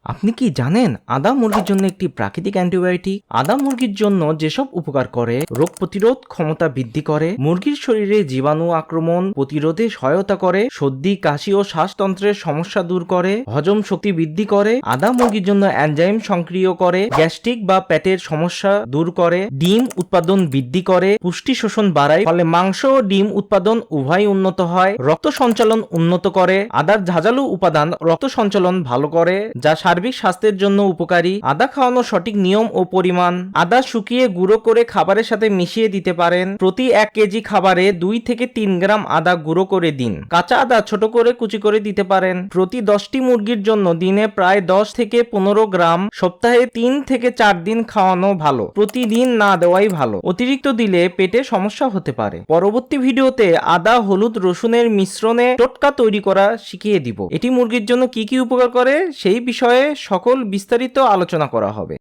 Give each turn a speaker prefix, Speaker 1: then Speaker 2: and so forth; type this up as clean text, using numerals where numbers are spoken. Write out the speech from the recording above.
Speaker 1: আপনি কি জানেন আদা মুরগির জন্য একটি প্রাকৃতিক অ্যান্টিবায়োটিক? আদা মুরগির জন্য যেসব উপকার করে: রোগ প্রতিরোধ ক্ষমতা বৃদ্ধি করে, মুরগির শরীরে জীবাণু আক্রমণ প্রতিরোধে সহায়তা করে, সর্দি কাশি ও শ্বাসতন্ত্রের সমস্যা দূর করে, হজম শক্তি বৃদ্ধি করে, আদা মুরগির জন্য এনজাইম সক্রিয় করে, গ্যাস্ট্রিক বা পেটের সমস্যা দূর করে, ডিম উৎপাদন বৃদ্ধি করে, পুষ্টি শোষণ বাড়ায়, ফলে মাংস ও ডিম উৎপাদন উভয় উন্নত হয়, রক্ত সঞ্চালন উন্নত করে। আদার ঝাঁঝালো উপাদান রক্ত সঞ্চালন ভালো করে, যা সার্বিক স্বাস্থ্যের জন্য উপকারী। আদা খাওয়ানোর সঠিক নিয়ম ও পরিমাণ: আদা শুকিয়ে গুঁড়ো করে খাবারের সাথে মিশিয়ে দিতে পারেন। প্রতি 1 কেজি খাবারে 2 থেকে 3 গ্রাম আদা গুঁড়ো করে দিন। কাঁচা আদা ছোট করে কুচি করে দিতে পারেন। প্রতি 10টি মুরগির জন্য দিনে প্রায় 10 থেকে 15 গ্রাম, সপ্তাহে 3 থেকে 4 দিন খাওয়ানো ভালো, প্রতিদিন না দেওয়াই ভালো। অতিরিক্ত দিলে পেটে সমস্যা হতে পারে। পরবর্তী ভিডিওতে আদা, হলুদ, রসুনের মিশ্রণে টোটকা তৈরি করা শিখিয়ে দিব। এটি মুরগির জন্য কি কি উপকার করে সেই বিষয়ে সকল বিস্তারিত আলোচনা করা হবে।